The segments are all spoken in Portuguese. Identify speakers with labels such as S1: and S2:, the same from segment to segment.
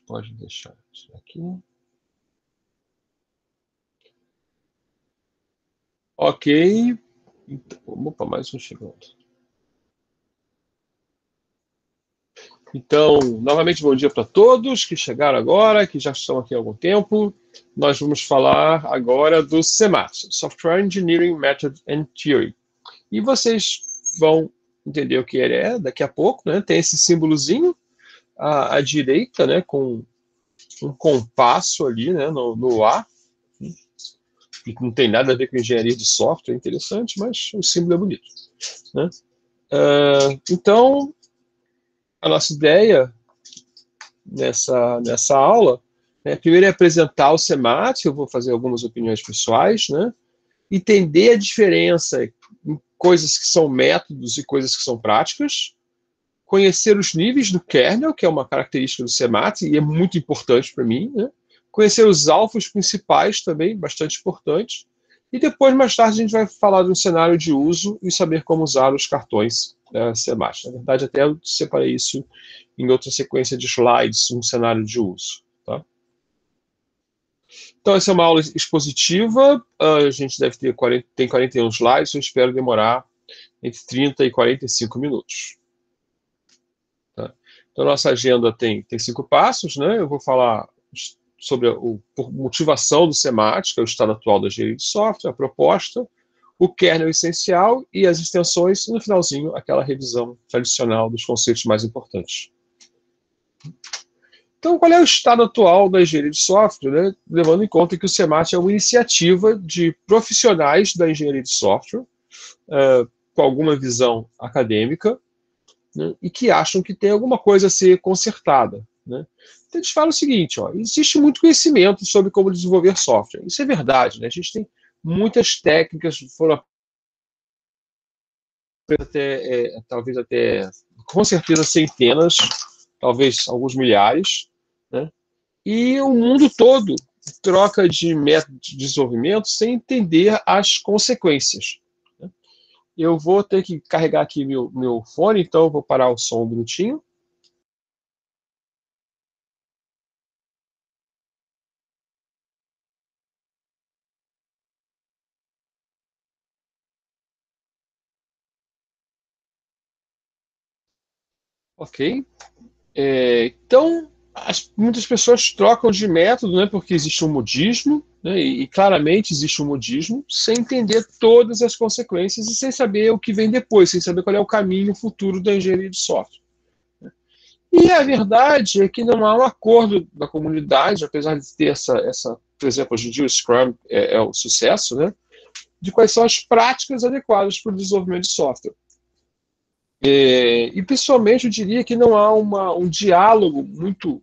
S1: pode deixar isso aqui. Ok. Então, opa, mais um chegando. Então, novamente, bom dia para todos que chegaram agora, que já estão aqui há algum tempo. Nós vamos falar agora do SEMAT, Software Engineering Method and Theory. E vocês vão entender o que ele é daqui a pouco, né? Tem esse símbolozinho à direita, né? Com um compasso ali, né? No A. Que não tem nada a ver com engenharia de software, é interessante, mas o símbolo é bonito, né? Então, a nossa ideia nessa aula, né, primeiro é apresentar o SEMAT, eu vou fazer algumas opiniões pessoais, né? Entender a diferença em coisas que são métodos e coisas que são práticas, conhecer os níveis do kernel, que é uma característica do SEMAT e é muito importante para mim, né? Conhecer os alfos principais também, bastante importante, e depois, mais tarde, a gente vai falar de um cenário de uso e saber como usar os cartões SEMAT. Na verdade, até eu separei isso em outra sequência de slides, um cenário de uso. Tá? Então, essa é uma aula expositiva, a gente deve ter 41 slides, eu espero demorar entre 30 e 45 minutos. Tá? Então, nossa agenda tem 5 passos, né? Eu vou falar sobre a motivação do SEMAT, que é o estado atual da engenharia de software, a proposta, o kernel essencial e as extensões, e no finalzinho, aquela revisão tradicional dos conceitos mais importantes. Então, qual é o estado atual da engenharia de software, né? Levando em conta que o SEMAT é uma iniciativa de profissionais da engenharia de software, com alguma visão acadêmica, né? E que acham que tem alguma coisa a ser consertada. Né? Então, eles falam o seguinte, ó, existe muito conhecimento sobre como desenvolver software. Isso é verdade, né? A gente tem muitas técnicas, foram talvez até, com certeza, centenas, talvez alguns milhares, né? E o mundo todo troca de método de desenvolvimento sem entender as consequências. Né? Eu vou ter que carregar aqui meu fone, então eu vou parar o som um minutinho. Ok. Então, muitas pessoas trocam de método, né, porque existe um modismo, né, e claramente existe um modismo, sem entender todas as consequências e sem saber o que vem depois, sem saber qual é o caminho futuro da engenharia de software. E a verdade é que não há um acordo da comunidade, apesar de ter por exemplo, hoje em dia o Scrum é um sucesso, né, de quais são as práticas adequadas para o desenvolvimento de software. E, pessoalmente, eu diria que não há um diálogo muito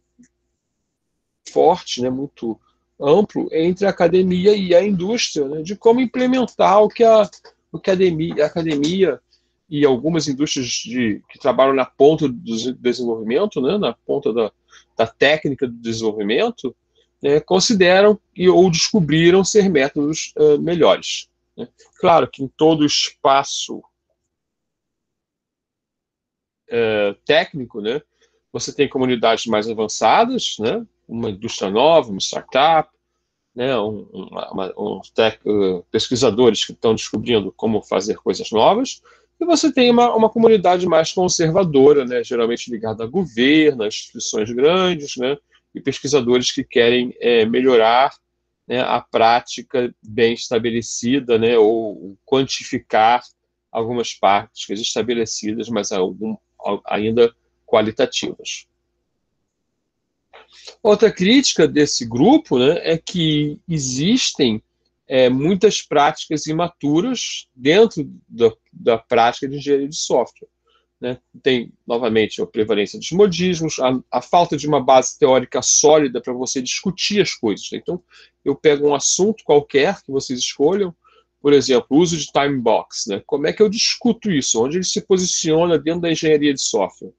S1: forte, né, muito amplo entre a academia e a indústria, né, de como implementar o que a academia e algumas indústrias que trabalham na ponta do desenvolvimento, né, na ponta da técnica do desenvolvimento, né, consideram ou descobriram ser métodos melhores. Né. Claro que em todo espaço técnico, né, você tem comunidades mais avançadas, né, uma indústria nova, uma startup, né, pesquisadores que estão descobrindo como fazer coisas novas, e você tem uma comunidade mais conservadora, né, geralmente ligada a governo, a instituições grandes, né, e pesquisadores que querem melhorar, né, a prática bem estabelecida, né, ou quantificar algumas práticas estabelecidas, mas ainda qualitativas. Outra crítica desse grupo, né, é que existem muitas práticas imaturas dentro da prática de engenharia de software. Né? Tem, novamente, a prevalência dos modismos, a falta de uma base teórica sólida para você discutir as coisas. Né? Então, eu pego um assunto qualquer que vocês escolham, por exemplo, o uso de time box. Né? Como é que eu discuto isso? Onde ele se posiciona dentro da engenharia de software?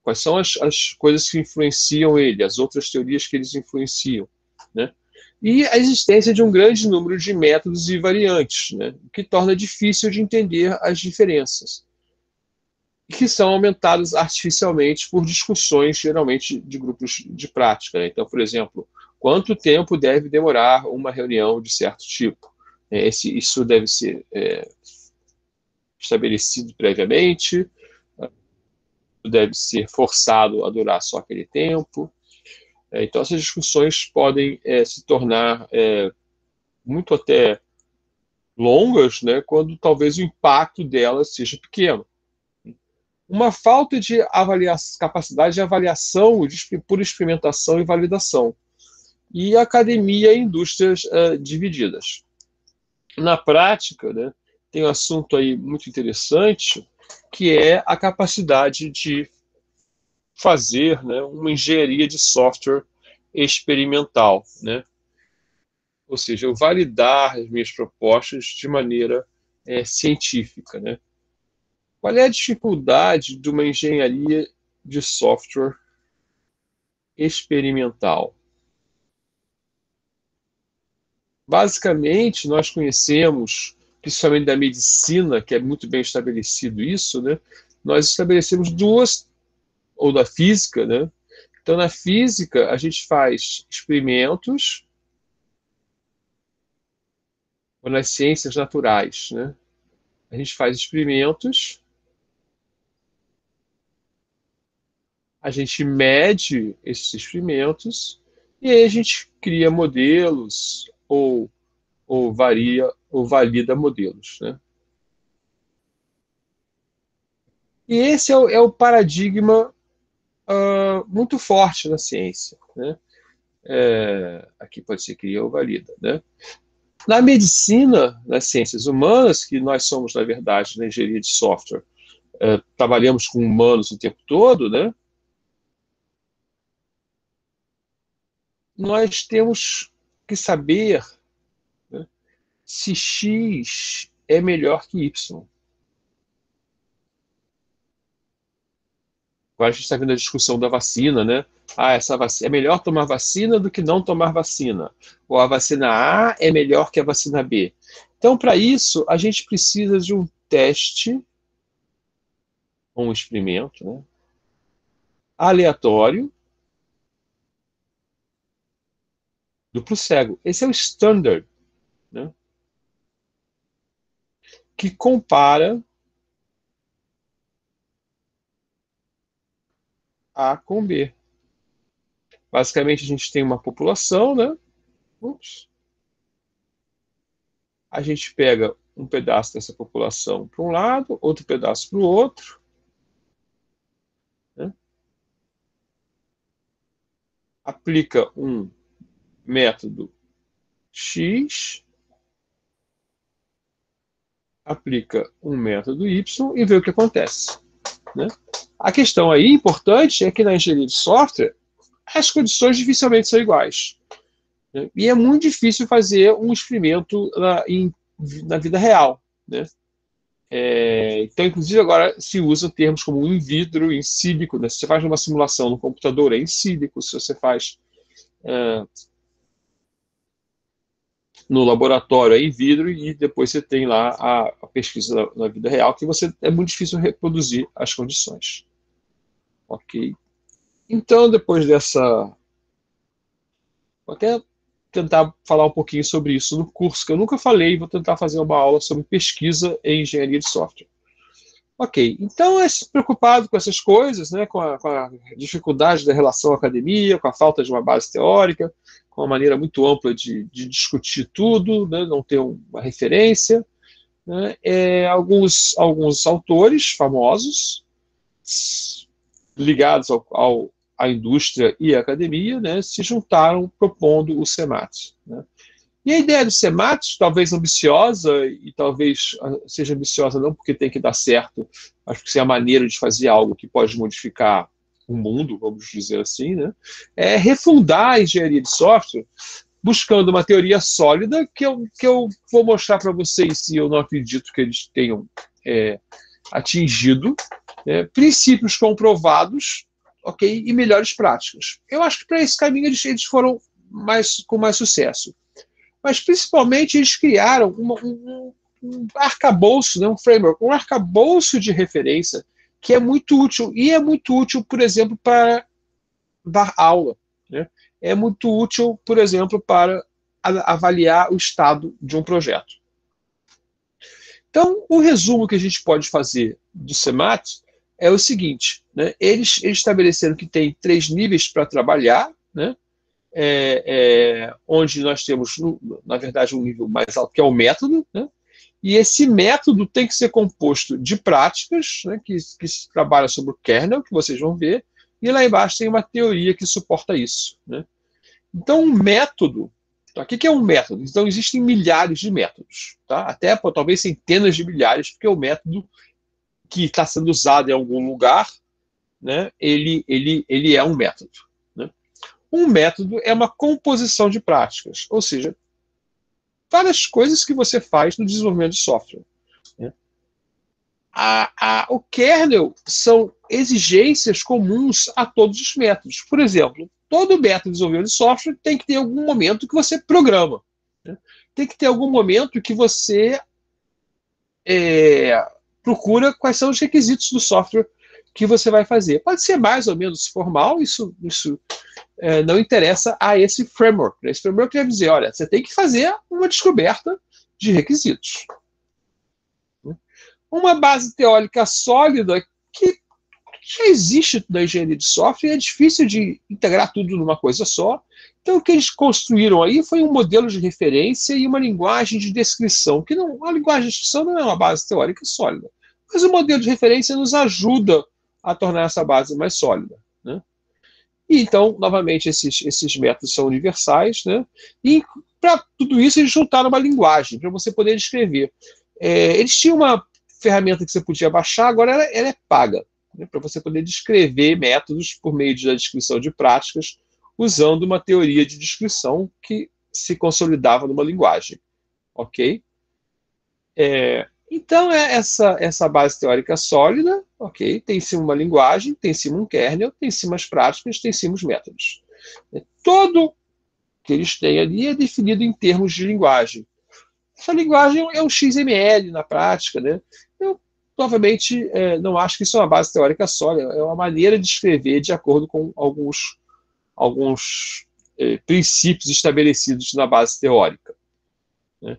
S1: Quais são as coisas que influenciam ele, as outras teorias que eles influenciam, né? E a existência de um grande número de métodos e variantes, né? O que torna difícil de entender as diferenças. que são aumentadas artificialmente por discussões, geralmente, de grupos de prática, né? Então, por exemplo, quanto tempo deve demorar uma reunião de certo tipo? Isso deve ser estabelecido previamente, deve ser forçado a durar só aquele tempo. Então, essas discussões podem se tornar muito até longas, né, quando talvez o impacto delas seja pequeno. Uma falta de capacidade de avaliação por experimentação e validação. E academia e indústrias divididas. Na prática, né, tem um assunto aí muito interessante, que é a capacidade de fazer, né, uma engenharia de software experimental, né? Ou seja, eu validar as minhas propostas de maneira científica, né? Qual é a dificuldade de uma engenharia de software experimental? Basicamente, nós conhecemos, principalmente da medicina, que é muito bem estabelecido isso, né? Nós estabelecemos duas, ou da física, né? Então, na física, a gente faz experimentos, ou nas ciências naturais, né? A gente faz experimentos, a gente mede esses experimentos, e aí a gente cria modelos, ou valida modelos, né? E esse é o paradigma muito forte na ciência, né? Aqui pode ser cria ou valida, né? Na medicina, nas ciências humanas, que nós somos, na verdade, na engenharia de software, trabalhamos com humanos o tempo todo, né? Nós temos que saber, né, se X é melhor que Y. Agora a gente está vendo a discussão da vacina, né? Essa vacina é melhor tomar vacina do que não tomar vacina. Ou a vacina A é melhor que a vacina B. Então, para isso, a gente precisa de um teste, um experimento, né, aleatório, duplo cego. Esse é o standard, né, que compara A com B. Basicamente, a gente tem uma população, né? Ups. A gente pega um pedaço dessa população para um lado, outro pedaço para o outro, né? Aplica um método X, aplica um método Y e vê o que acontece, né? A questão aí importante é que na engenharia de software as condições dificilmente são iguais, né? E é muito difícil fazer um experimento na vida real, né? Então, inclusive, agora se usa termos como in vitro, in sílico, né? Se você faz uma simulação no computador, é in sílico. Se você faz no laboratório, é in vitro, e depois você tem lá a pesquisa na vida real, que é muito difícil reproduzir as condições. Ok? Então, depois dessa... Vou até tentar falar um pouquinho sobre isso no curso, que eu nunca falei, vou tentar fazer uma aula sobre pesquisa em engenharia de software. Ok, então é preocupado com essas coisas, né, com a dificuldade da relação academia, com a falta de uma base teórica, com uma maneira muito ampla de discutir tudo, né, não ter uma referência, né, alguns autores famosos ligados à indústria e à academia, né, se juntaram propondo o CEMAT, né. E a ideia do CEMAT, talvez ambiciosa, e talvez seja ambiciosa não porque tem que dar certo, mas porque é a maneira de fazer algo que pode modificar o mundo, vamos dizer assim, né, é refundar a engenharia de software buscando uma teoria sólida que eu vou mostrar para vocês, e eu não acredito que eles tenham atingido, princípios comprovados, ok, e melhores práticas. Eu acho que para esse caminho eles foram com mais sucesso. Mas, principalmente, eles criaram um arcabouço, né, um framework, um arcabouço de referência que é muito útil. E é muito útil, por exemplo, para dar aula, né? É muito útil, por exemplo, para avaliar o estado de um projeto. Então, o resumo que a gente pode fazer do CEMAT é o seguinte, né? Eles estabeleceram que tem 3 níveis para trabalhar, né? Onde nós temos, na verdade, um nível mais alto, que é o método, né? E esse método tem que ser composto de práticas, né, que se trabalha sobre o kernel, que vocês vão ver, e lá embaixo tem uma teoria que suporta isso, né? Então, um método, tá? O que é um método? Então, existem milhares de métodos, tá? Até talvez centenas de milhares, porque o método que está sendo usado em algum lugar, né, ele é um método, né? Um método é uma composição de práticas, ou seja, várias coisas que você faz no desenvolvimento de software, né? O kernel são exigências comuns a todos os métodos. Por exemplo, todo método de desenvolvimento de software tem que ter algum momento que você programa, né? Tem que ter algum momento que você procura quais são os requisitos do software que você vai fazer. Pode ser mais ou menos formal, isso não interessa a esse framework. Esse framework deve dizer, olha, você tem que fazer uma descoberta de requisitos. Uma base teórica sólida que já existe na engenharia de software, é difícil de integrar tudo numa coisa só. Então, o que eles construíram aí foi um modelo de referência e uma linguagem de descrição, que não, a linguagem de descrição não é uma base teórica sólida, mas o modelo de referência nos ajuda a tornar essa base mais sólida, né? E então, novamente, esses métodos são universais, né? E para tudo isso eles juntaram uma linguagem para você poder escrever. Eles tinham uma ferramenta que você podia baixar, agora ela é paga, né, para você poder descrever métodos por meio da descrição de práticas, usando uma teoria de descrição que se consolidava numa linguagem. Ok? Então, essa base teórica sólida, ok? Tem em cima uma linguagem, tem em cima um kernel, tem em cima as práticas, tem em cima os métodos. Todo que eles têm ali é definido em termos de linguagem. Essa linguagem é um XML na prática, né? Eu, novamente, não acho que isso é uma base teórica sólida, é uma maneira de escrever de acordo com alguns princípios estabelecidos na base teórica, né?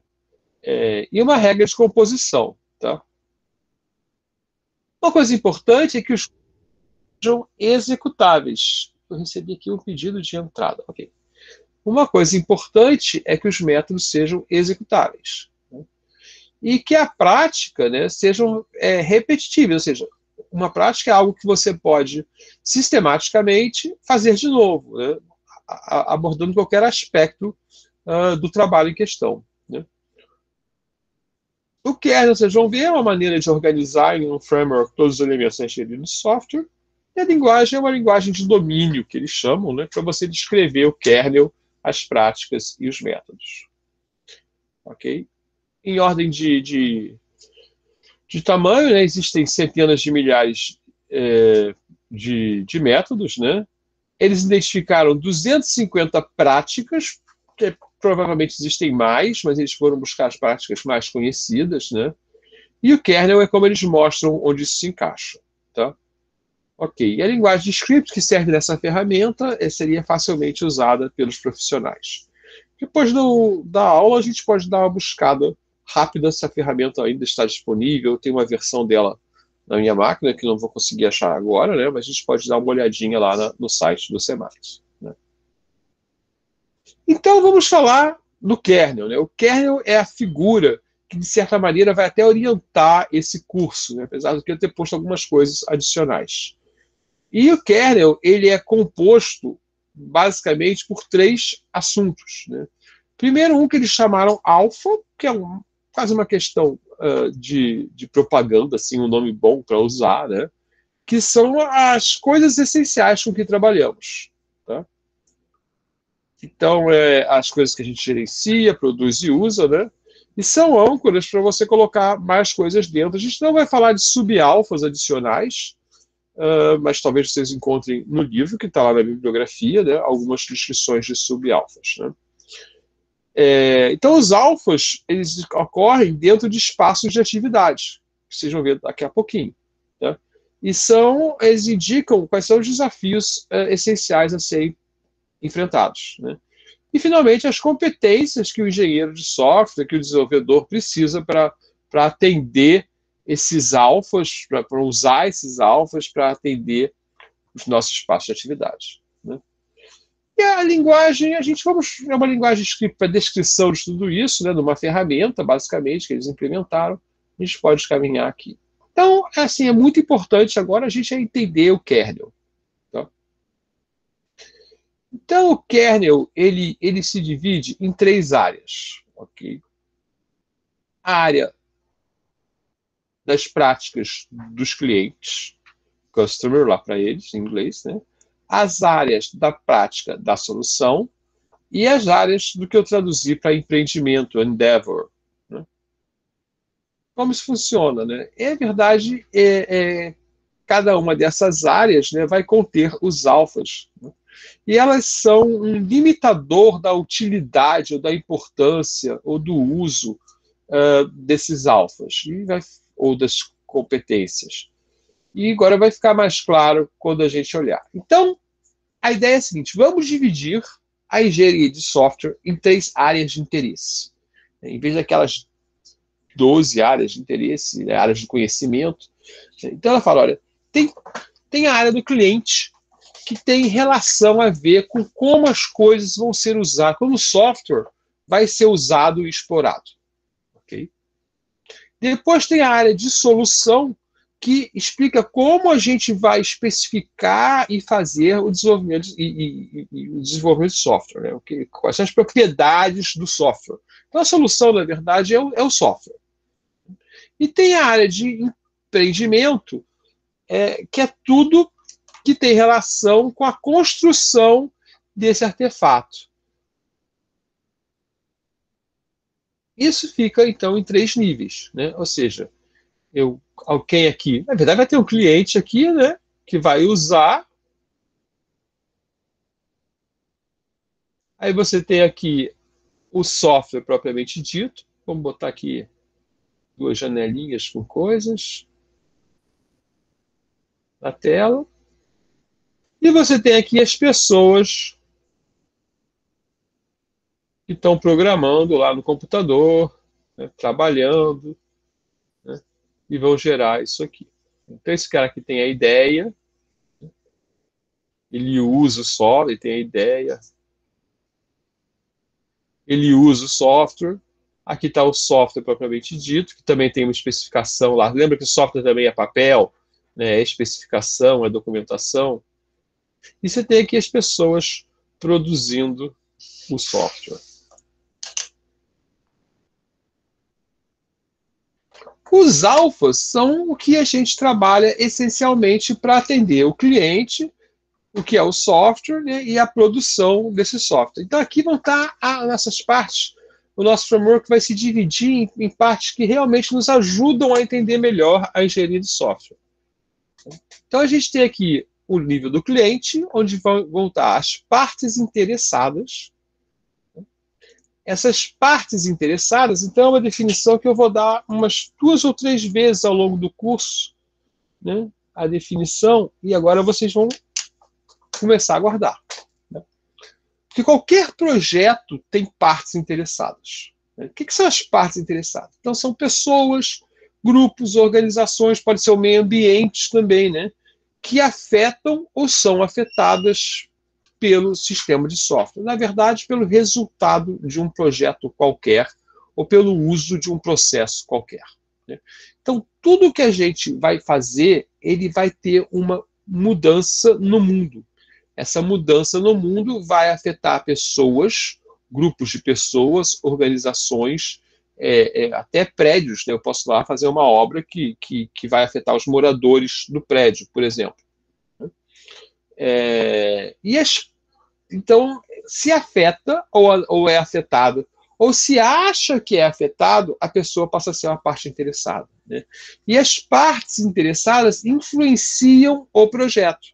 S1: E uma regra de composição, tá? Uma coisa importante é que os sejam executáveis. Eu recebi aqui um pedido de entrada, ok. Uma coisa importante é que os métodos sejam executáveis, né? E que a prática, né, sejam repetitivas, ou seja, uma prática é algo que você pode sistematicamente fazer de novo, né, abordando qualquer aspecto do trabalho em questão, né. O kernel, vocês vão ver, é uma maneira de organizar em um framework todos os elementos enxeridos no software, e a linguagem é uma linguagem de domínio, que eles chamam, né, para você descrever o kernel, as práticas e os métodos. Ok? Em ordem de tamanho, né, existem centenas de milhares de métodos, né? Eles identificaram 250 práticas, que provavelmente existem mais, mas eles foram buscar as práticas mais conhecidas, né? E o kernel é como eles mostram onde isso se encaixa, tá? Ok, e a linguagem de script que serve nessa ferramenta seria facilmente usada pelos profissionais. Depois da aula, a gente pode dar uma buscada rápida se a ferramenta ainda está disponível. Tem uma versão dela na minha máquina, que não vou conseguir achar agora, né? Mas a gente pode dar uma olhadinha lá no site do CEMAT, né? Então, vamos falar do kernel, né? O kernel é a figura que, de certa maneira, vai até orientar esse curso, né? Apesar de eu ter posto algumas coisas adicionais. E o kernel, ele é composto basicamente por 3 assuntos, né? Primeiro, um que eles chamaram alfa, que é quase uma questão de propaganda, assim, um nome bom para usar, né? Que são as coisas essenciais com que trabalhamos, tá? Então, as coisas que a gente gerencia, produz e usa, né? E são âncoras para você colocar mais coisas dentro. A gente não vai falar de subalfas adicionais, mas talvez vocês encontrem no livro, que está lá na bibliografia, né, algumas descrições de subalfas, né? Então, os alfas, eles ocorrem dentro de espaços de atividade, que vocês vão ver daqui a pouquinho, tá? e eles indicam quais são os desafios essenciais a serem enfrentados, né? E, finalmente, as competências que o engenheiro de software, que o desenvolvedor precisa para atender esses alfas, para usar esses alfas para atender os nossos espaços de atividade, né? E a linguagem, é uma linguagem escrita para descrição de tudo isso, né, de uma ferramenta, basicamente, que eles implementaram. A gente pode caminhar aqui. Então, assim, é muito importante agora a gente entender o kernel. Tá? Então, o kernel, ele se divide em 3 áreas. Okay? A área das práticas dos clientes, customer, lá para eles, em inglês, né? As áreas da prática da solução e as áreas do que eu traduzi para empreendimento, endeavor. Né? Como isso funciona? Né? É verdade, cada uma dessas áreas, né, vai conter os alfas. Né? E elas são um limitador da utilidade, ou da importância, ou do uso desses alfas, ou das competências. E agora vai ficar mais claro quando a gente olhar. Então, a ideia é a seguinte: vamos dividir a engenharia de software em 3 áreas de interesse. Em vez daquelas 12 áreas de interesse, né, áreas de conhecimento. Então ela fala, olha, tem a área do cliente que tem relação a ver com como as coisas vão ser usadas, como o software vai ser usado e explorado. Okay? Depois tem a área de solução, que explica como a gente vai especificar e fazer o desenvolvimento, o desenvolvimento de software. Né? Quais são as propriedades do software. Então, a solução, na verdade, é o software. E tem a área de empreendimento, que é tudo que tem relação com a construção desse artefato. Isso fica, então, em 3 níveis. Né? Ou seja, alguém aqui, na verdade vai ter um cliente aqui, né, que vai usar. Aí você tem aqui o software propriamente dito. Vamos botar aqui 2 janelinhas com coisas na tela. E você tem aqui as pessoas que estão programando lá no computador, né, trabalhando, né, e vão gerar isso aqui. Então esse cara aqui tem a ideia, ele usa o software, ele tem a ideia, ele usa o software. Aqui está o software propriamente dito, que também tem uma especificação lá. Lembra que o software também é papel, né? É especificação, é documentação. E você tem aqui as pessoas produzindo o software. Os alfas são o que a gente trabalha essencialmente para atender o cliente, o que é o software, né, e a produção desse software. Então aqui vão estar nessas partes. O nosso framework vai se dividir em partes que realmente nos ajudam a entender melhor a engenharia de software. Então a gente tem aqui o nível do cliente, onde vão estar as partes interessadas. Essas partes interessadas, então, é uma definição que eu vou dar umas 2 ou 3 vezes ao longo do curso, né, a definição, e agora vocês vão começar a guardar. Né? Porque qualquer projeto tem partes interessadas. Né? O que são as partes interessadas? Então, são pessoas, grupos, organizações, pode ser o meio ambiente também, né, que afetam ou são afetadas pelo sistema de software. Na verdade, pelo resultado de um projeto qualquer ou pelo uso de um processo qualquer. Né? Então, tudo que a gente vai fazer, ele vai ter uma mudança no mundo. Essa mudança no mundo vai afetar pessoas, grupos de pessoas, organizações, até prédios. Né? Eu posso lá fazer uma obra que vai afetar os moradores do prédio, por exemplo. Então, se afeta ou é afetado, ou se acha que é afetado, a pessoa passa a ser uma parte interessada. Né? E as partes interessadas influenciam o projeto,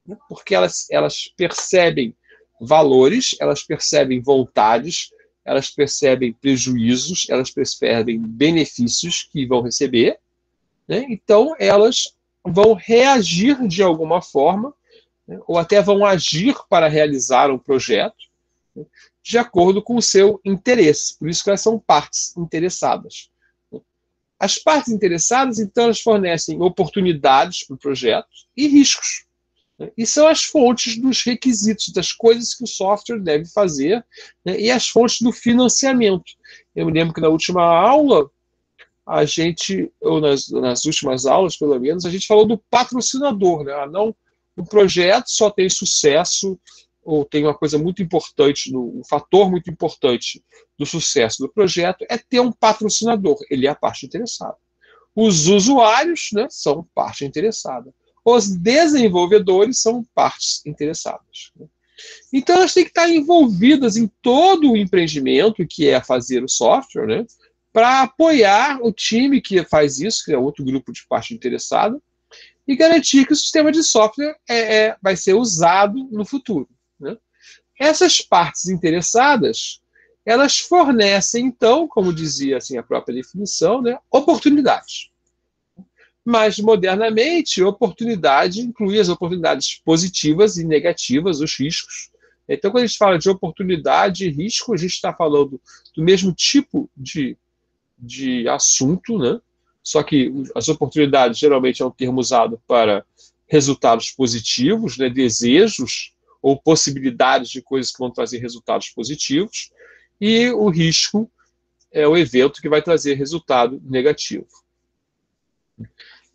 S1: né? Porque elas percebem valores, elas percebem vontades, elas percebem prejuízos, elas percebem benefícios que vão receber, né? Então elas vão reagir de alguma forma, né, ou até vão agir para realizar um projeto, né, de acordo com o seu interesse. Por isso que elas são partes interessadas. As partes interessadas, então, elas fornecem oportunidades para o projeto e riscos, né, e são as fontes dos requisitos, das coisas que o software deve fazer, né, e as fontes do financiamento. Eu me lembro que na última aula, a gente, ou nas últimas aulas, pelo menos, a gente falou do patrocinador, né? Não, o projeto só tem sucesso, ou tem uma coisa muito importante, um fator muito importante do sucesso do projeto é ter um patrocinador, ele é a parte interessada. Os usuários, né, são parte interessada. Os desenvolvedores são partes interessadas. Então, elas têm que estar envolvidas em todo o empreendimento, que é fazer o software, né, para apoiar o time que faz isso, que é outro grupo de parte interessada, e garantir que o sistema de software vai ser usado no futuro, né? Essas partes interessadas, elas fornecem, então, como dizia assim, a própria definição, né, oportunidades. Mas, modernamente, oportunidade inclui as oportunidades positivas e negativas, os riscos. Então, quando a gente fala de oportunidade e risco, a gente está falando do mesmo tipo de assunto, né? Só que as oportunidades geralmente é um termo usado para resultados positivos, né? Desejos ou possibilidades de coisas que vão trazer resultados positivos, e o risco é o evento que vai trazer resultado negativo.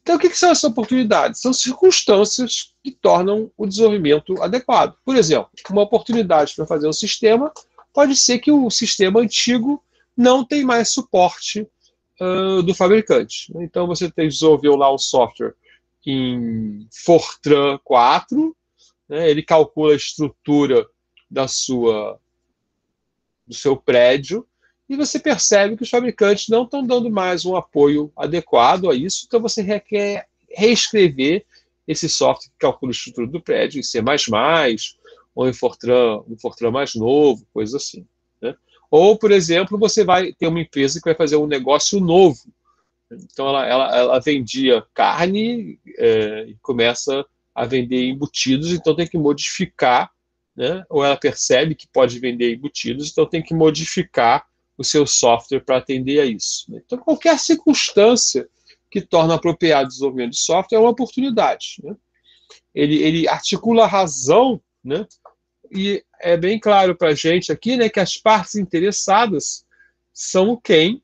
S1: Então, o que são essas oportunidades? São circunstâncias que tornam o desenvolvimento adequado. Por exemplo, uma oportunidade para fazer um sistema pode ser que o sistema antigo não tem mais suporte do fabricante. Então, você desenvolveu lá um software em Fortran 4, né, ele calcula a estrutura do seu prédio, e você percebe que os fabricantes não estão dando mais um apoio adequado a isso, então você requer reescrever esse software que calcula a estrutura do prédio em C++, ou em Fortran, um Fortran mais novo, coisa assim, né? Ou, por exemplo, você vai ter uma empresa que vai fazer um negócio novo. Então, ela vendia carne e começa a vender embutidos, então tem que modificar, né? Ou ela percebe que pode vender embutidos, então tem que modificar o seu software para atender a isso, né? Então, qualquer circunstância que torna apropriado o desenvolvimento de software é uma oportunidade, né? Ele articula a razão, né? E é bem claro para a gente aqui, né, que as partes interessadas são quem,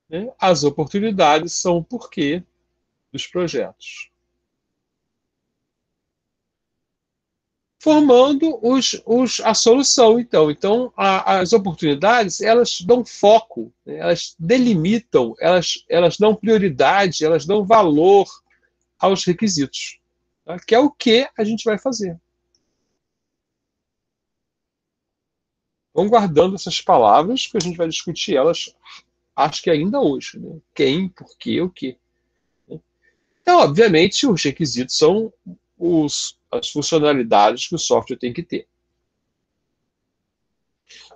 S1: né? As oportunidades são o porquê dos projetos. Formando a solução, então. Então, as oportunidades, elas dão foco, né? Elas delimitam, elas dão prioridade, elas dão valor aos requisitos, tá? Que é o que a gente vai fazer. Vão guardando essas palavras, porque a gente vai discutir elas, acho que ainda hoje, né? Quem, por quê, o quê. Então, obviamente, os requisitos são as funcionalidades que o software tem que ter.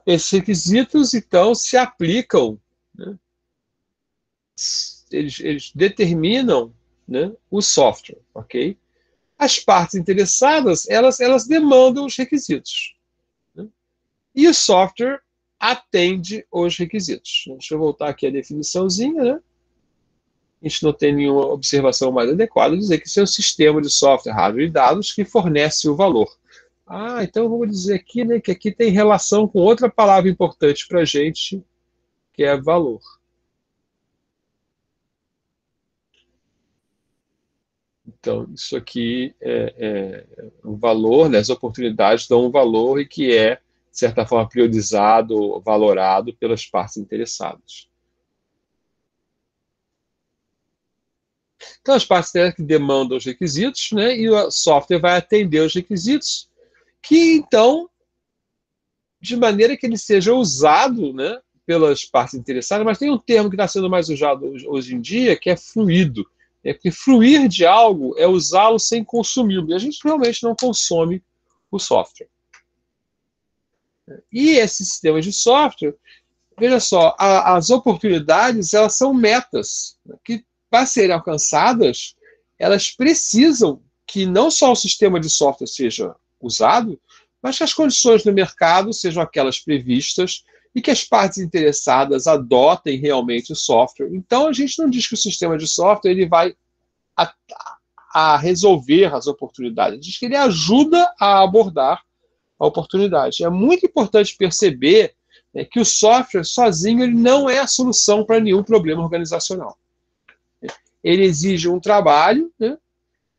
S1: Esses requisitos, então, se aplicam, né? Eles determinam, né, o software, ok? As partes interessadas, elas demandam os requisitos, né? E o software atende os requisitos. Deixa eu voltar aqui à definiçãozinha, né? A gente não tem nenhuma observação mais adequada, dizer que isso é um sistema de software, hardware e dados que fornece o valor. Então vamos dizer aqui, né, que aqui tem relação com outra palavra importante para a gente, que é valor. Então, isso aqui é um valor, né, as oportunidades dão um valor e que é, de certa forma, priorizado, valorado pelas partes interessadas. Então, as partes que demandam os requisitos, né, e o software vai atender os requisitos, que, então, de maneira que ele seja usado, né, pelas partes interessadas, mas tem um termo que está sendo mais usado hoje em dia, que é fluido. Porque fruir de algo é usá-lo sem consumi-lo. E a gente realmente não consome o software. E esses sistemas de software, veja só, as oportunidades, elas são metas, né, que para serem alcançadas, elas precisam que não só o sistema de software seja usado, mas que as condições do mercado sejam aquelas previstas e que as partes interessadas adotem realmente o software. Então, a gente não diz que o sistema de software ele vai a, a resolver as oportunidades, diz que ele ajuda a abordar a oportunidade. É muito importante perceber, né, que o software sozinho ele não é a solução para nenhum problema organizacional. Ele exige um trabalho, né,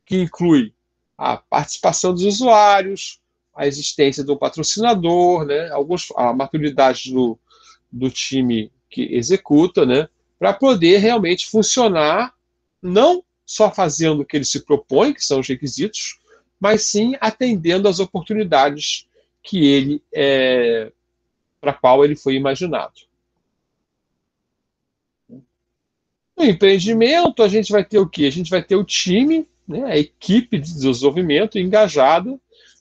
S1: que inclui a participação dos usuários, a existência do patrocinador, né, a maturidade do time que executa, né, para poder realmente funcionar, não só fazendo o que ele se propõe, que são os requisitos, mas sim atendendo às oportunidades que ele para a qual ele foi imaginado. No empreendimento, a gente vai ter o quê? A gente vai ter o time, né, a equipe de desenvolvimento engajada,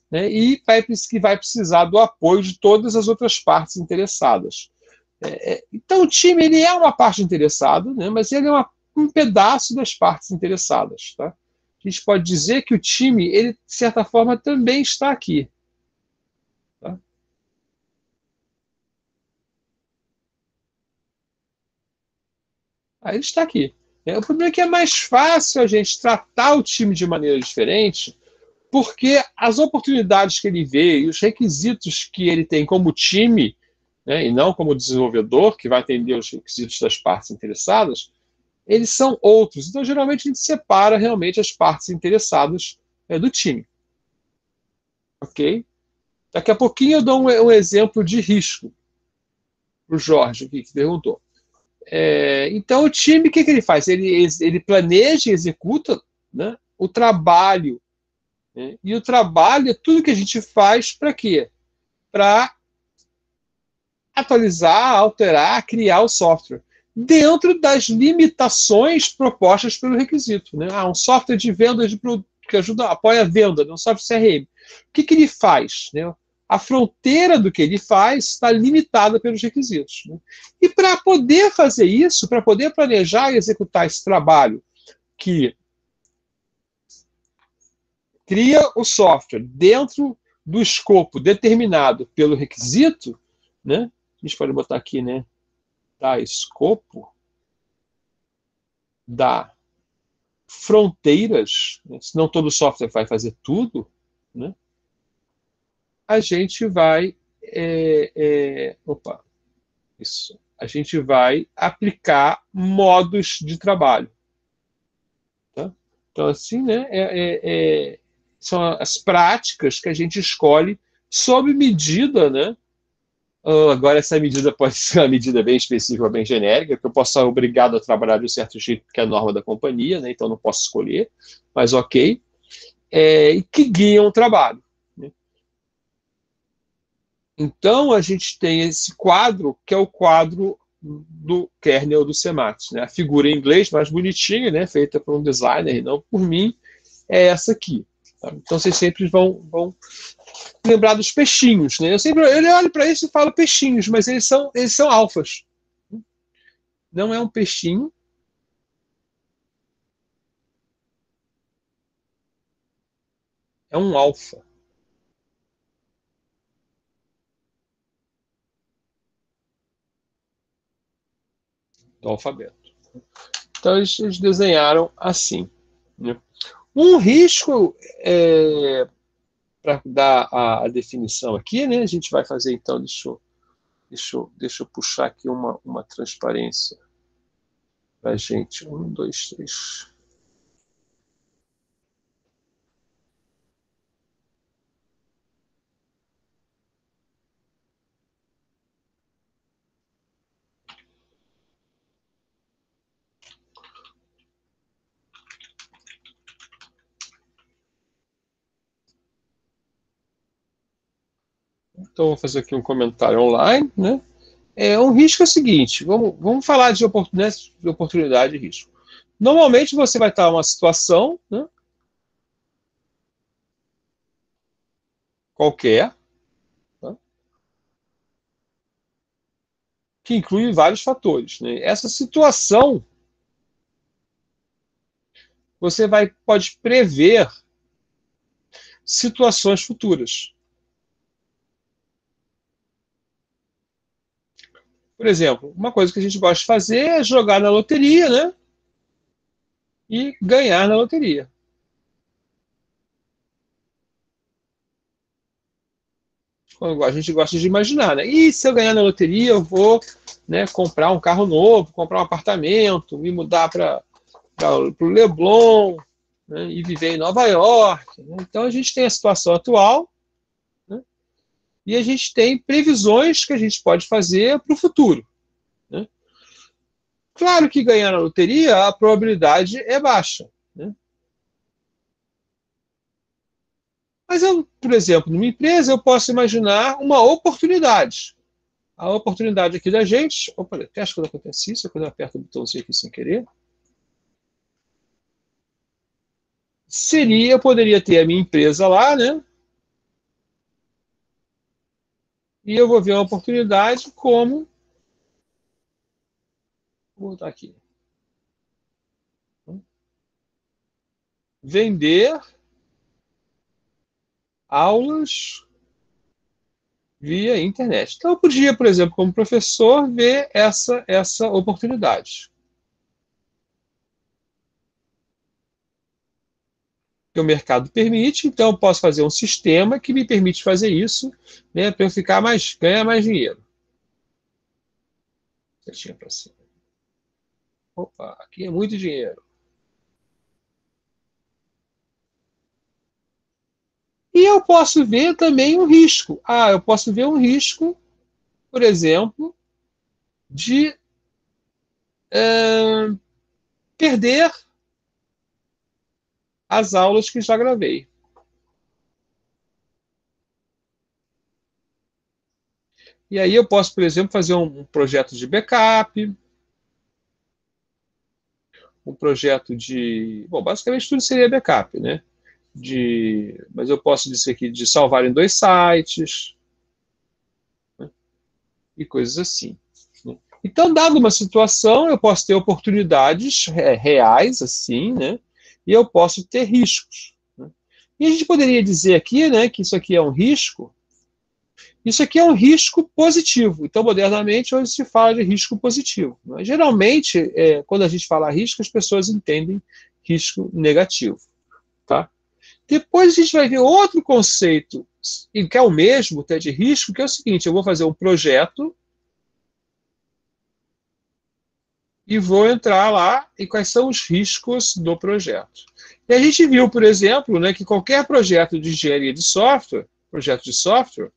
S1: né, e que vai precisar do apoio de todas as outras partes interessadas. Então, o time ele é uma parte interessada, né, mas ele é um pedaço das partes interessadas. Tá? A gente pode dizer que o time, ele, de certa forma, também está aqui. Tá? Aí ele está aqui. O problema é que é mais fácil a gente tratar o time de maneira diferente, porque as oportunidades que ele vê e os requisitos que ele tem como time, né, e não como desenvolvedor, que vai atender os requisitos das partes interessadas, eles são outros. Então, geralmente, a gente separa realmente as partes interessadas do time. Ok? Daqui a pouquinho eu dou um exemplo de risco para o Jorge, aqui, que perguntou. Então, o time, o que ele faz? Ele planeja e executa, né, o trabalho. Né? E o trabalho é tudo que a gente faz para quê? Para atualizar, alterar, criar o software, dentro das limitações propostas pelo requisito. Né? Um software de venda de produto que apoia a venda, um software CRM. O que ele faz? Né? A fronteira do que ele faz está limitada pelos requisitos. Né? E para poder fazer isso, para poder planejar e executar esse trabalho que cria o software dentro do escopo determinado pelo requisito, né? A gente pode botar aqui, né? Da escopo, da fronteiras, né? Senão todo software vai fazer tudo, né? A gente vai isso. A gente vai aplicar modos de trabalho. Tá? Então, assim, né, são as práticas que a gente escolhe sob medida, né? Agora, essa medida pode ser uma medida bem específica, bem genérica, que eu posso estar obrigado a trabalhar de um certo jeito, porque é a norma da companhia, né? Então não posso escolher, mas ok, e que guiam o trabalho. Né? Então, a gente tem esse quadro, que é o quadro do kernel do CEMAT. Né? A figura em inglês mais bonitinha, né? Feita por um designer e não por mim, é essa aqui. Tá? Então, vocês sempre vão lembrar dos peixinhos. Né? Eu olho para isso e falo peixinhos, mas eles são alfas. Não é um peixinho, é um alfa do alfabeto. Então, eles desenharam assim. Né? Um risco, para dar a definição aqui, né? A gente vai fazer, então, deixa eu puxar aqui uma transparência para a gente. Um, dois, três. Então, vou fazer aqui um comentário online, né? Um risco é o seguinte, vamos falar de oportunidade e risco. Normalmente você vai estar em uma situação, né, qualquer, tá, que inclui vários fatores. Né? Essa situação você pode prever situações futuras. Por exemplo, uma coisa que a gente gosta de fazer é jogar na loteria, né? E ganhar na loteria. A gente gosta de imaginar, né? E se eu ganhar na loteria, eu vou, né, comprar um carro novo, comprar um apartamento, me mudar para o Leblon, né, e viver em Nova York. Né? Então a gente tem a situação atual, né, e a gente tem previsões que a gente pode fazer para o futuro. Né? Claro que ganhar na loteria, a probabilidade é baixa. Né? Mas eu, por exemplo, numa empresa, eu posso imaginar uma oportunidade. A oportunidade aqui da gente. Opa, até acho que quando acontece isso, quando eu aperto o botãozinho aqui sem querer. Seria, eu poderia ter a minha empresa lá, né? E eu vou ver uma oportunidade como. Vou botar aqui. Vender aulas via internet. Então, eu podia, por exemplo, como professor, ver essa oportunidade. Que o mercado permite, então eu posso fazer um sistema que me permite fazer isso, né, para eu ganhar mais dinheiro. Setinha para cima. Opa, aqui é muito dinheiro. E eu posso ver também um risco. Eu posso ver um risco, por exemplo, de perder as aulas que já gravei. E aí eu posso, por exemplo, fazer um projeto de backup, um projeto de... Bom, basicamente tudo seria backup, né? Mas eu posso dizer aqui de salvar em 2 sites, né? E coisas assim. Né? Então, dada uma situação, eu posso ter oportunidades reais, assim, né? E eu posso ter riscos. Né? E a gente poderia dizer aqui, né, que isso aqui é um risco. Isso aqui é um risco positivo. Então, modernamente, hoje se fala de risco positivo. Mas, geralmente, quando a gente fala risco, as pessoas entendem risco negativo. Tá? Depois a gente vai ver outro conceito, que é o mesmo, até de risco, que é o seguinte: eu vou fazer um projeto e vou entrar lá e quais são os riscos do projeto. E a gente viu, por exemplo, né, que qualquer projeto de engenharia de software, projeto de software,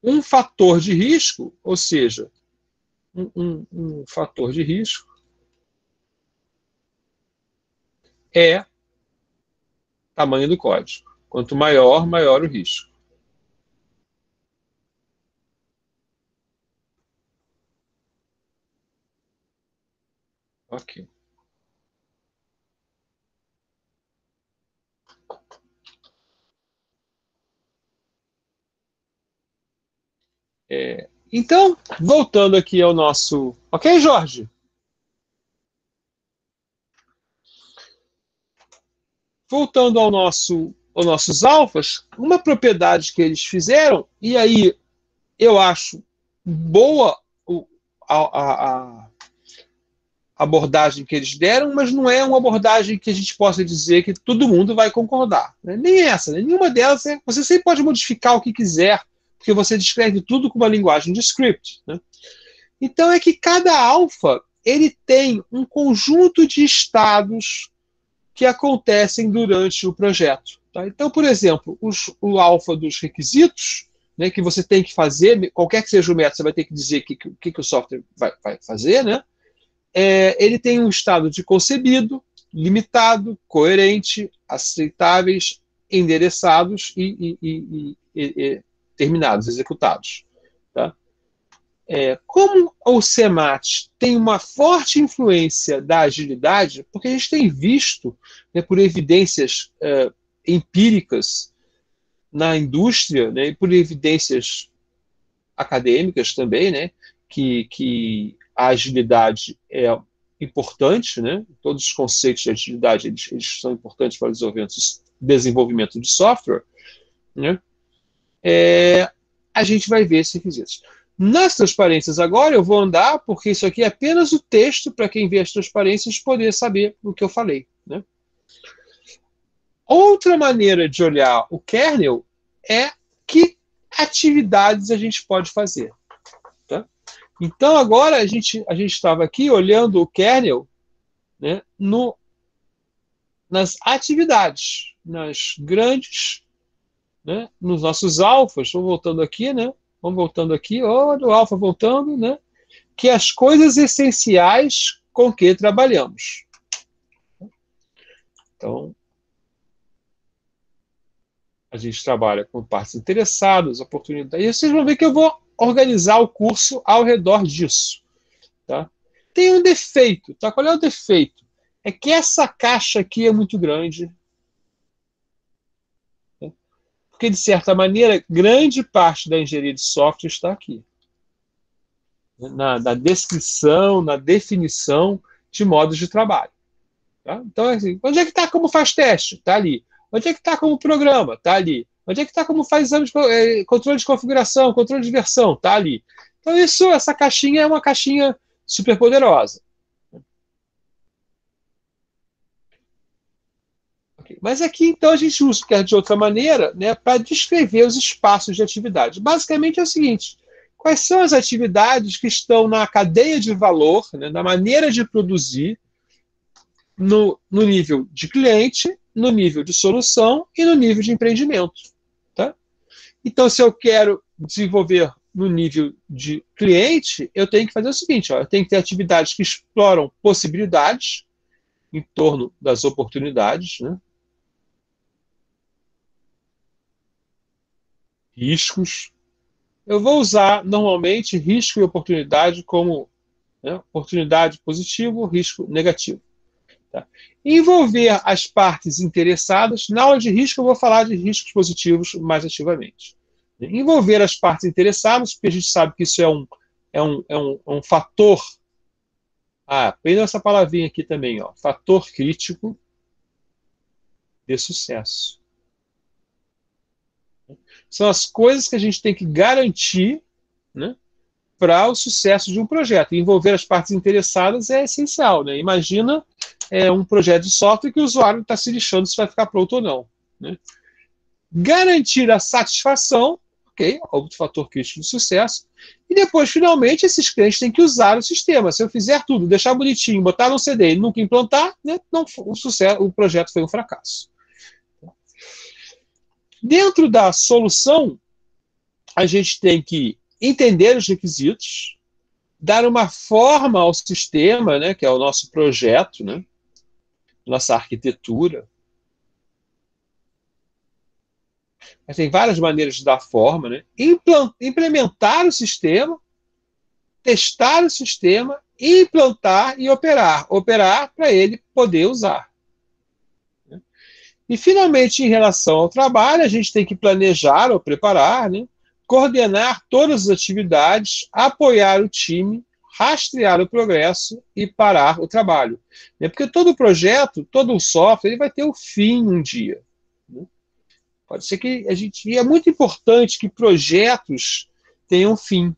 S1: um fator de risco, ou seja, um fator de risco é tamanho do código. Quanto maior, maior o risco. Ok. Então, voltando aqui ao nosso... Ok, Jorge? Voltando aos nossos alfas, uma propriedade que eles fizeram, e aí eu acho boa a abordagem que eles deram, mas não é uma abordagem que a gente possa dizer que todo mundo vai concordar. Né? Nem essa, né? Nenhuma delas. Você sempre pode modificar o que quiser, porque você descreve tudo com uma linguagem de script. Né? Então é que cada alfa ele tem um conjunto de estados que acontecem durante o projeto. Tá? Então, por exemplo, o alfa dos requisitos, né, que você tem que fazer, qualquer que seja o método, você vai ter que dizer o que o software vai fazer, né? Ele tem um estado de concebido, limitado, coerente, aceitáveis, endereçados e terminados, executados. Tá? Como o CMAT tem uma forte influência da agilidade, porque a gente tem visto, né, por evidências empíricas na indústria, né, e por evidências acadêmicas também, né, que a agilidade é importante, né? Todos os conceitos de atividade eles são importantes para o desenvolvimento de software, né? A gente vai ver esses requisitos. Nas transparências agora eu vou andar, porque isso aqui é apenas o texto para quem vê as transparências poder saber o que eu falei, né? Outra maneira de olhar o kernel é que atividades a gente pode fazer. Tá? Então, agora a gente estava aqui olhando o kernel, né, nas atividades, nas grandes, né, nos nossos alfas. Vamos voltando aqui, né? Vamos voltando aqui, o alfa voltando, né? Que as coisas essenciais com que trabalhamos. Então, a gente trabalha com partes interessadas, oportunidades. E vocês vão ver que eu vou organizar o curso ao redor disso. Tá? Tem um defeito. Tá? Qual é o defeito? É que essa caixa aqui é muito grande. Tá? Porque, de certa maneira, grande parte da engenharia de software está aqui. Na descrição, na definição de modos de trabalho. Tá? Então, assim, onde é que está como faz teste? Está ali. Onde é que está como programa? Está ali. Onde é que está como faz exame de controle de configuração, controle de versão? Está ali. Então, essa caixinha é uma caixinha super poderosa. Okay. Mas aqui, então, a gente usa de outra maneira, né, para descrever os espaços de atividade. Basicamente é o seguinte: quais são as atividades que estão na cadeia de valor, né, na maneira de produzir, no nível de cliente, no nível de solução e no nível de empreendimento. Tá? Então, se eu quero desenvolver no nível de cliente, eu tenho que fazer o seguinte, eu tenho que ter atividades que exploram possibilidades em torno das oportunidades, né? Riscos. Eu vou usar, normalmente, risco e oportunidade como, né, oportunidade positivo, risco negativo. Tá? Envolver as partes interessadas. Na aula de risco, eu vou falar de riscos positivos mais ativamente. Envolver as partes interessadas, porque a gente sabe que isso é um fator. Pega essa palavrinha aqui também, ó, fator crítico de sucesso. São as coisas que a gente tem que garantir, né, para o sucesso de um projeto. Envolver as partes interessadas é essencial. Né? Imagina um projeto de software que o usuário está se lixando se vai ficar pronto ou não. Né? Garantir a satisfação, ok, outro fator crítico de sucesso, e depois, finalmente, esses clientes têm que usar o sistema. Se eu fizer tudo, deixar bonitinho, botar no CD e nunca implantar, né, não, o projeto foi um fracasso. Dentro da solução, a gente tem que entender os requisitos, dar uma forma ao sistema, né, que é o nosso projeto, né, nossa arquitetura. Mas tem várias maneiras de dar forma, né? Implementar o sistema, testar o sistema, implantar e operar. Operar para ele poder usar. E, finalmente, em relação ao trabalho, a gente tem que planejar ou preparar, né? Coordenar todas as atividades, apoiar o time, rastrear o progresso e parar o trabalho. Porque todo projeto, todo software, ele vai ter o fim um dia. Pode ser que a gente... E é muito importante que projetos tenham fim,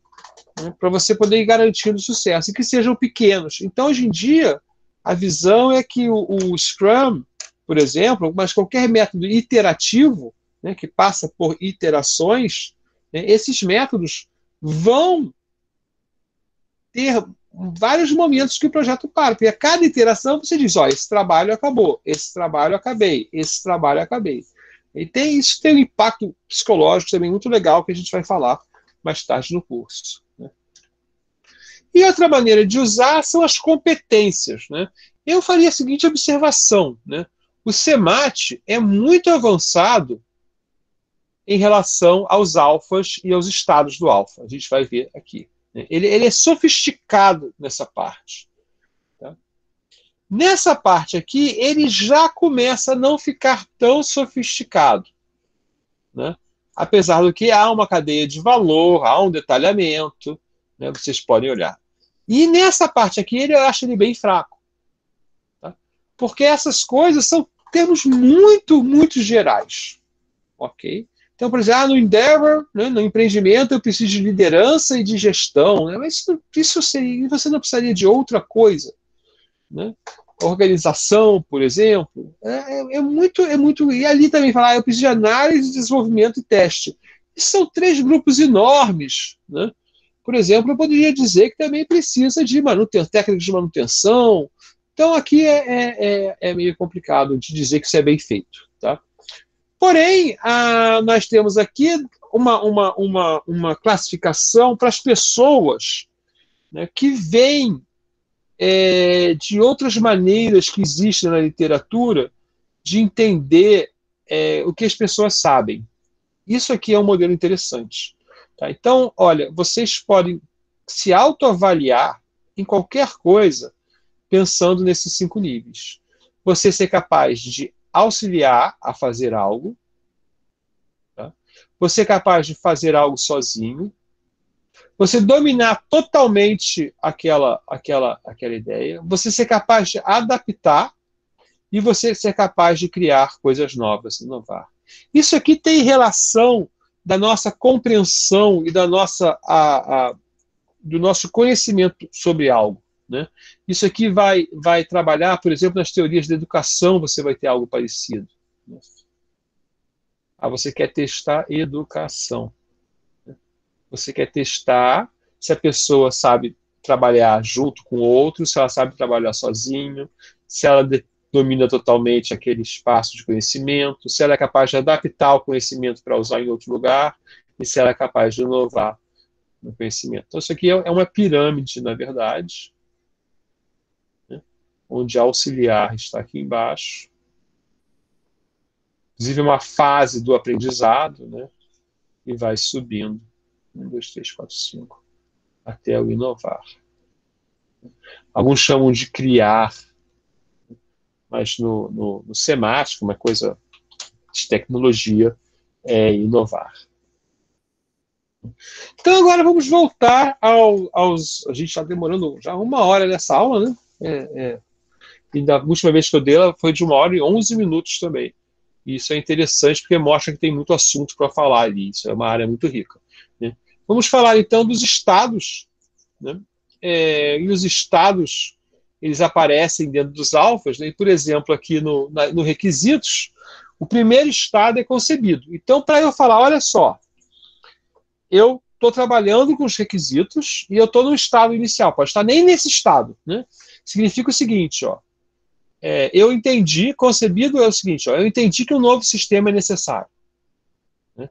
S1: né, para você poder ir garantindo sucesso, e que sejam pequenos. Então, hoje em dia, a visão é que o Scrum, por exemplo, mas qualquer método iterativo, né, que passa por iterações, né, esses métodos vão ter vários momentos que o projeto para, porque a cada iteração você diz, esse trabalho acabou, esse trabalho acabei, esse trabalho acabei. E isso tem um impacto psicológico também muito legal, que a gente vai falar mais tarde no curso. Né? E outra maneira de usar são as competências. Né? Eu faria a seguinte observação. Né? O CMAT é muito avançado em relação aos alfas e aos estados do alfa. A gente vai ver aqui. Né? Ele é sofisticado nessa parte. Nessa parte aqui, ele já começa a não ficar tão sofisticado. Né? Apesar do que há uma cadeia de valor, há um detalhamento, né? Vocês podem olhar. E nessa parte aqui, eu acho ele bem fraco. Porque essas coisas são termos muito, muito gerais. Ok? Então, por exemplo, no Endeavor, né, no empreendimento, eu preciso de liderança e de gestão. Né? Mas isso seria, você não precisaria de outra coisa. Né? Organização, por exemplo, é muito. E ali também falar, eu preciso de análise, desenvolvimento e teste. E são 3 grupos enormes. Né? Por exemplo, eu poderia dizer que também precisa de técnicas de manutenção. Então, aqui é meio complicado de dizer que isso é bem feito. Tá? Porém, nós temos aqui uma classificação para as pessoas, né, que vêm de outras maneiras que existem na literatura de entender o que as pessoas sabem. Isso aqui é um modelo interessante. Tá? Então, olha, vocês podem se autoavaliar em qualquer coisa pensando nesses 5 níveis. Você ser capaz de auxiliar a fazer algo, tá? Você é capaz de fazer algo sozinho, você dominar totalmente aquela ideia, você ser capaz de adaptar e você ser capaz de criar coisas novas, inovar. Isso aqui tem relação da nossa compreensão e do nosso conhecimento sobre algo. Né? Isso aqui vai trabalhar, por exemplo, nas teorias da educação, você vai ter algo parecido. Né? Você quer testar educação. Você quer testar se a pessoa sabe trabalhar junto com outros, se ela sabe trabalhar sozinho, se ela domina totalmente aquele espaço de conhecimento, se ela é capaz de adaptar o conhecimento para usar em outro lugar, e se ela é capaz de inovar no conhecimento. Então, isso aqui é uma pirâmide, na verdade, né, onde a auxiliar está aqui embaixo. Inclusive, uma fase do aprendizado, né, e vai subindo. 1, 2, 3, 4, 5, até o inovar. Alguns chamam de criar, mas no semático, uma coisa de tecnologia, é inovar. Então agora vamos voltar aos... A gente está demorando já 1 hora nessa aula, né? E da última vez que eu dei ela foi de 1 hora e 11 minutos também. E isso é interessante porque mostra que tem muito assunto para falar ali. Isso é uma área muito rica. Né? Vamos falar então dos estados. Né? E os estados, eles aparecem dentro dos alfas. Né? E, por exemplo, aqui no requisitos, o primeiro estado é concebido. Então, para eu falar, olha só, eu estou trabalhando com os requisitos e eu estou no estado inicial, pode estar nem nesse estado. Né? Significa o seguinte, ó, eu entendi, concebido é o seguinte, ó, eu entendi que um novo sistema é necessário. Né?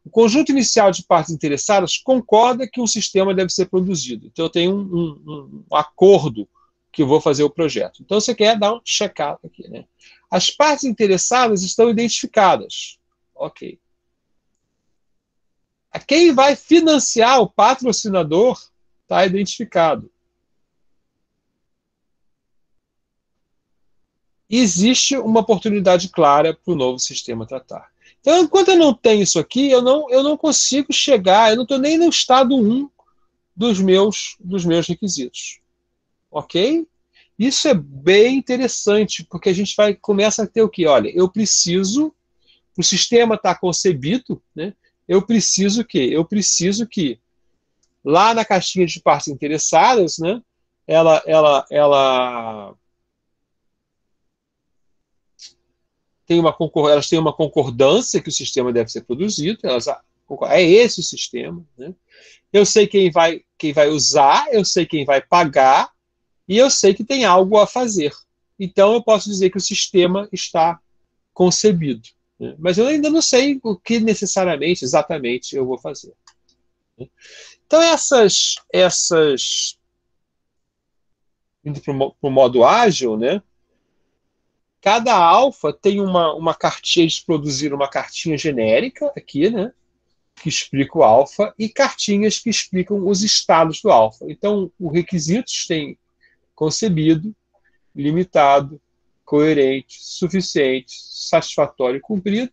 S1: O conjunto inicial de partes interessadas concorda que um sistema deve ser produzido. Então eu tenho um acordo que eu vou fazer o projeto. Então você quer dar um check-up aqui. Né? As partes interessadas estão identificadas. Ok. Quem vai financiar o patrocinador está identificado. Existe uma oportunidade clara para o novo sistema tratar. Então, enquanto eu não tenho isso aqui, eu não consigo chegar, eu não estou nem no estado 1 dos meus requisitos. Ok? Isso é bem interessante, porque a gente começa a ter o quê? Olha, o sistema está concebido, né? Eu preciso o quê? Eu preciso que lá na caixinha de partes interessadas, né, elas têm uma concordância que o sistema deve ser produzido, é esse o sistema. Né? Eu sei quem vai usar, eu sei quem vai pagar, e eu sei que tem algo a fazer. Então eu posso dizer que o sistema está concebido. Né? Mas eu ainda não sei o que necessariamente, exatamente, eu vou fazer. Né? Então indo para o modo ágil, né? Cada alfa tem uma cartinha, eles produziram uma cartinha genérica aqui, né? Que explica o alfa, e cartinhas que explicam os estados do alfa. Então, o requisitos tem concebido, limitado, coerente, suficiente, satisfatório e cumprido.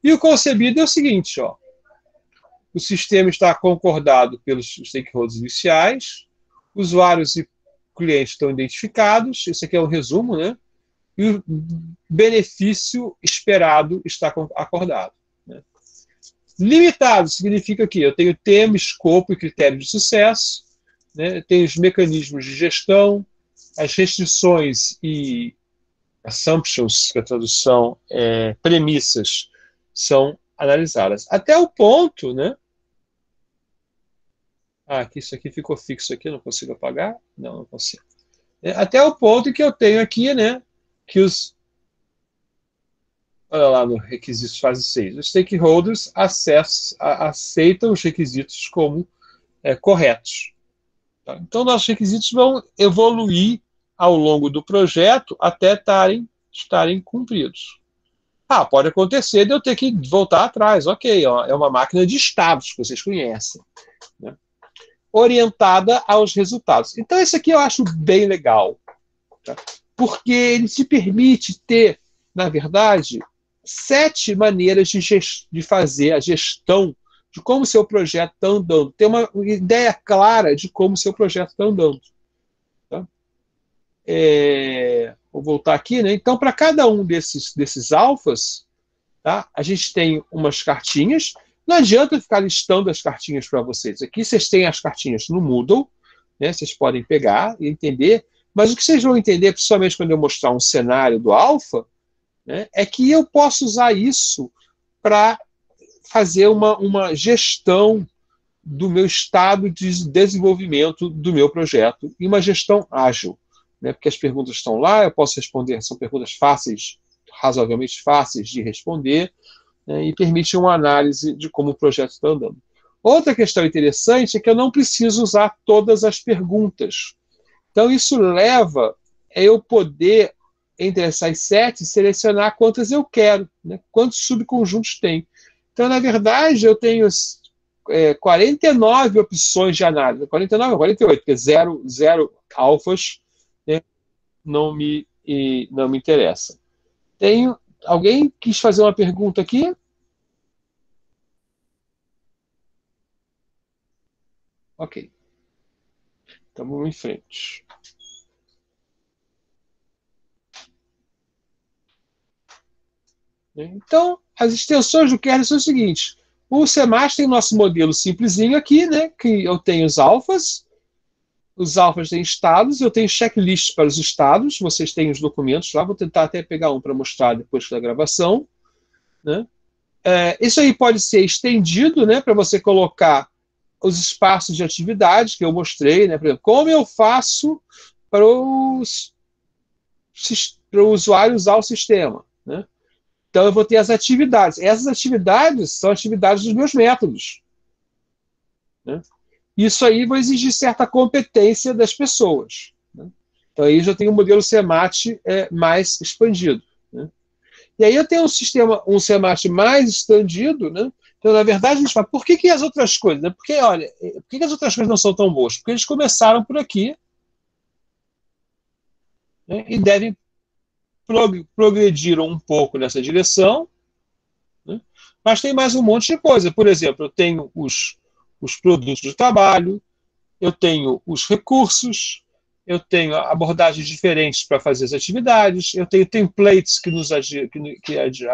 S1: E o concebido é o seguinte, ó, o sistema está concordado pelos stakeholders iniciais, usuários e clientes estão identificados, esse aqui é um resumo, né? e o benefício esperado está acordado. Né? Limitado significa que eu tenho tema, escopo e critério de sucesso, né? Eu tenho os mecanismos de gestão, as restrições e assumptions, que a tradução é premissas, são analisadas. Até o ponto, né? Aqui, isso aqui ficou fixo aqui, não consigo apagar? Não, não consigo. Até o ponto que eu tenho aqui, né? Que os... Olha lá no requisitos fase 6. Os stakeholders aceitam os requisitos como corretos. Tá? Então, nossos requisitos vão evoluir ao longo do projeto até estarem cumpridos. Pode acontecer de eu ter que voltar atrás. Ok, ó, é uma máquina de estados que vocês conhecem. Né? Orientada aos resultados. Então, isso aqui eu acho bem legal. Tá? Porque ele te permite ter, na verdade, 7 maneiras de fazer a gestão de como o seu projeto está andando. Ter uma ideia clara de como o seu projeto está andando. Tá? Vou voltar aqui, né? Então, para cada um desses alfas, tá? A gente tem umas cartinhas. Não adianta ficar listando as cartinhas para vocês. Aqui vocês têm as cartinhas no Moodle, né? Vocês podem pegar e entender. Mas o que vocês vão entender, principalmente quando eu mostrar um cenário do alfa, né, é que eu posso usar isso para fazer uma gestão do meu estado de desenvolvimento do meu projeto e uma gestão ágil. Né, porque as perguntas estão lá, eu posso responder, são perguntas fáceis, razoavelmente fáceis de responder, né, e permite uma análise de como o projeto está andando. Outra questão interessante é que eu não preciso usar todas as perguntas. Então, isso leva a eu poder, entre essas 7, selecionar quantas eu quero, né? Quantos subconjuntos tem. Então, na verdade, eu tenho 49 opções de análise. 49 ou 48, porque zero alfas, né, não me interessa. Alguém quis fazer uma pergunta aqui? Ok. Então, vamos em frente. Então, as extensões do kernel são o seguinte. O CMAS tem o nosso modelo simplesinho aqui, né, que eu tenho os alfas têm estados, eu tenho checklists para os estados, vocês têm os documentos lá, vou tentar até pegar um para mostrar depois da gravação. Né? Isso aí pode ser estendido, né, para você colocar os espaços de atividade que eu mostrei, né, por exemplo, como eu faço para o usuário usar o sistema. Né? Então, eu vou ter as atividades. Essas atividades são atividades dos meus métodos. Né? Isso aí vai exigir certa competência das pessoas. Né? Então, aí já tem um modelo CMAT mais expandido. Né? E aí eu tenho um CMAT mais expandido. Né? Então, na verdade, a gente fala, por que as outras coisas? Né? Porque, olha, por que as outras coisas não são tão boas? Porque eles começaram por aqui, né? E devem progrediram um pouco nessa direção, né? Mas tem mais um monte de coisa. Por exemplo, eu tenho os produtos de trabalho, eu tenho os recursos, eu tenho abordagens diferentes para fazer as atividades, eu tenho templates que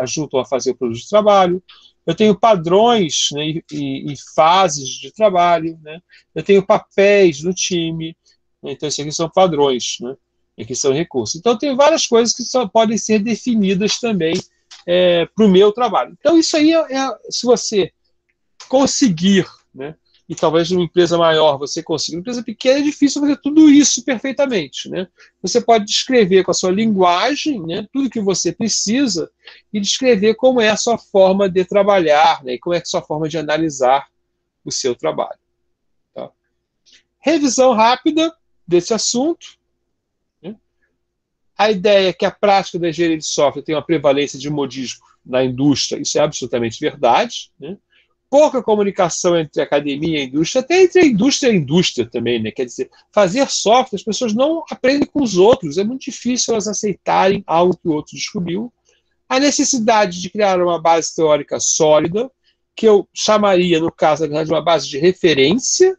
S1: ajudam a fazer o produto de trabalho, eu tenho padrões, né, e fases de trabalho, né? Eu tenho papéis no time, né? Então, esses aqui são padrões, né? E aqui são recursos. Então, tem várias coisas que só podem ser definidas também para o meu trabalho. Então, isso aí se você conseguir, né, e talvez numa empresa maior você consiga. Uma empresa pequena é difícil fazer tudo isso perfeitamente. Né? Você pode descrever com a sua linguagem, né, tudo que você precisa e descrever como é a sua forma de trabalhar, né, e como é a sua forma de analisar o seu trabalho. Tá? Revisão rápida desse assunto. A ideia é que a prática da engenharia de software tem uma prevalência de modismo na indústria, isso é absolutamente verdade. Né? Pouca comunicação entre a academia e a indústria, até entre a indústria e a indústria também. Né? Quer dizer, fazer software, as pessoas não aprendem com os outros, é muito difícil elas aceitarem algo que o outro descobriu. A necessidade de criar uma base teórica sólida, que eu chamaria, no caso, de uma base de referência,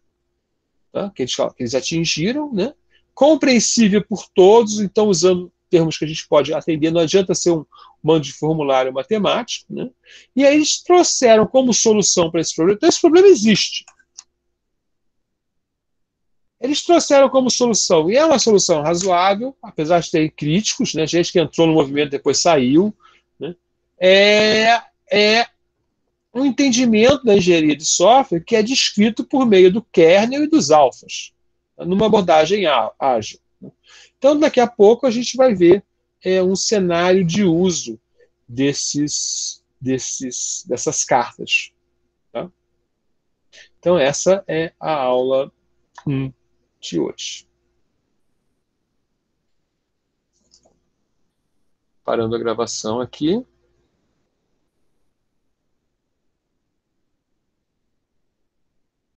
S1: tá? que eles atingiram, né? Compreensível por todos, então usando termos que a gente pode atender, não adianta ser um bando de formulário matemático, né? E aí eles trouxeram como solução para esse problema, então esse problema existe. Eles trouxeram como solução, e é uma solução razoável, apesar de ter críticos, né, gente que entrou no movimento e depois saiu, né, é um entendimento da engenharia de software que é descrito por meio do kernel e dos alfas, numa abordagem ágil. Então, daqui a pouco, a gente vai ver um cenário de uso dessas cartas. Tá? Então, essa é a aula 1 de hoje. Parando a gravação aqui.